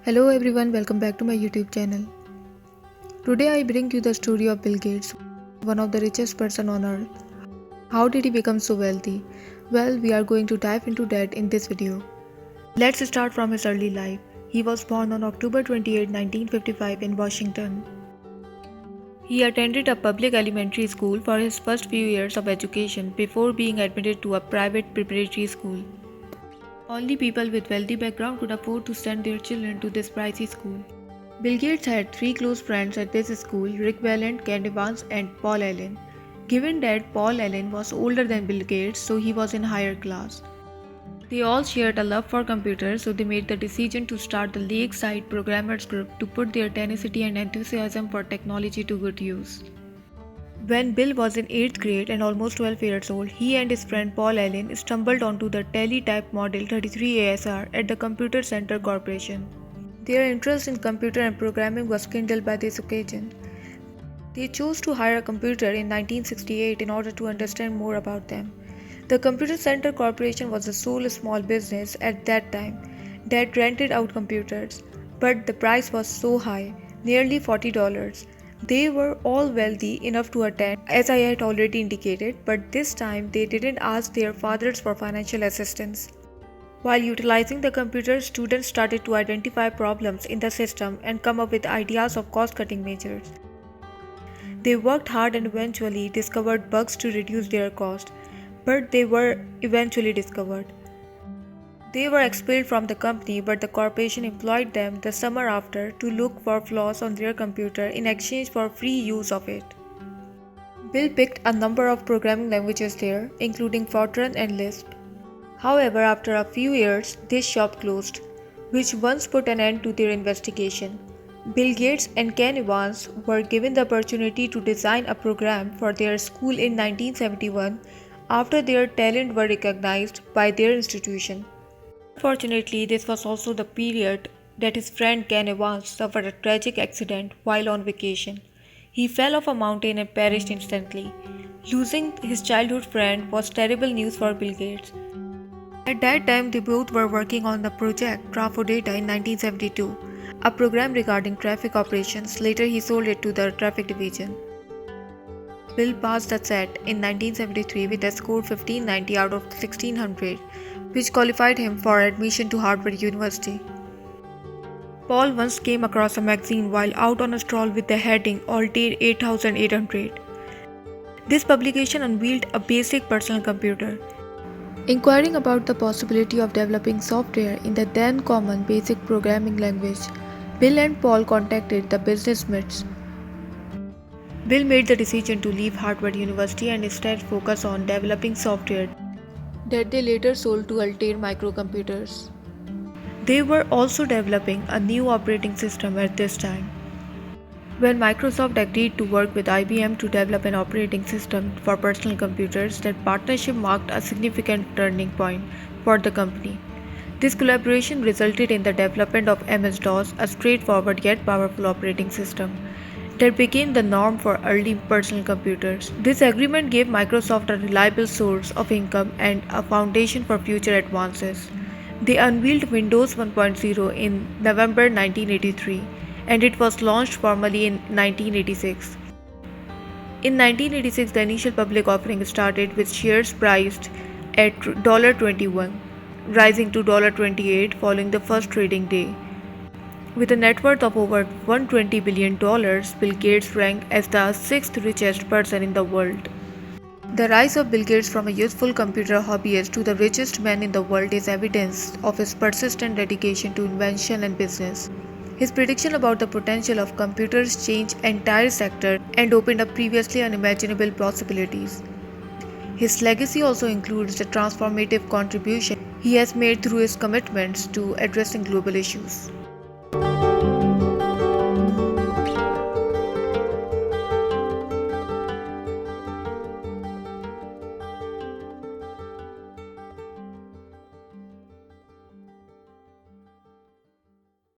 Hello everyone, welcome back to my YouTube channel. Today I bring you the story of Bill Gates, one of the richest person on earth. How did he become so wealthy? Well, we are going to dive into that in this video. Let's start from his early life. He was born on October 28, 1955 in Washington. He attended a public elementary school for his first few years of education before being admitted to a private preparatory school. Only people with wealthy background could afford to send their children to this pricey school. Bill Gates had three close friends at this school, Rick Valent, Ken Evans, and Paul Allen. Given that Paul Allen was older than Bill Gates, so he was in higher class. They all shared a love for computers, so they made the decision to start the Lakeside Programmers Group to put their tenacity and enthusiasm for technology to good use. When Bill was in 8th grade and almost 12 years old, he and his friend Paul Allen stumbled onto the Teletype Model 33ASR at the Computer Center Corporation. Their interest in computer and programming was kindled by this occasion. They chose to hire a computer in 1968 in order to understand more about them. The Computer Center Corporation was the sole small business at that time that rented out computers, but the price was so high, nearly $40. They were all wealthy enough to attend, as I had already indicated, but this time they didn't ask their fathers for financial assistance. While utilizing the computer, students started to identify problems in the system and come up with ideas of cost-cutting measures. They worked hard and eventually discovered bugs to reduce their cost, but they were eventually discovered. They were expelled from the company, but the corporation employed them the summer after to look for flaws on their computer in exchange for free use of it. Bill picked a number of programming languages there, including Fortran and Lisp. However, after a few years, this shop closed, which once put an end to their investigation. Bill Gates and Ken Evans were given the opportunity to design a program for their school in 1971 after their talent were recognized by their institution. Unfortunately, this was also the period that his friend Ken Evans suffered a tragic accident while on vacation. He fell off a mountain and perished instantly. Losing his childhood friend was terrible news for Bill Gates. At that time, they both were working on the project Trafo Data in 1972, a program regarding traffic operations. Later, he sold it to the traffic division. Bill passed the SAT in 1973 with a score 1590 out of 1600, which qualified him for admission to Harvard University. Paul once came across a magazine while out on a stroll with the heading Altair 8800. This publication unveiled a basic personal computer. Inquiring about the possibility of developing software in the then common basic programming language, Bill and Paul contacted the businessmen. Bill made the decision to leave Harvard University and instead focus on developing software that they later sold to Altair Microcomputers. They were also developing a new operating system at this time. When Microsoft agreed to work with IBM to develop an operating system for personal computers, that partnership marked a significant turning point for the company. This collaboration resulted in the development of MS-DOS, a straightforward yet powerful operating system that became the norm for early personal computers. This agreement gave Microsoft a reliable source of income and a foundation for future advances. They unveiled Windows 1.0 in November 1983, and it was launched formally in 1986. In 1986, the initial public offering started with shares priced at $21, rising to $28 following the first trading day. With a net worth of over $120 billion, Bill Gates ranked as the sixth richest person in the world. The rise of Bill Gates from a youthful computer hobbyist to the richest man in the world is evidence of his persistent dedication to invention and business. His prediction about the potential of computers changed entire sector and opened up previously unimaginable possibilities. His legacy also includes the transformative contribution he has made through his commitments to addressing global issues.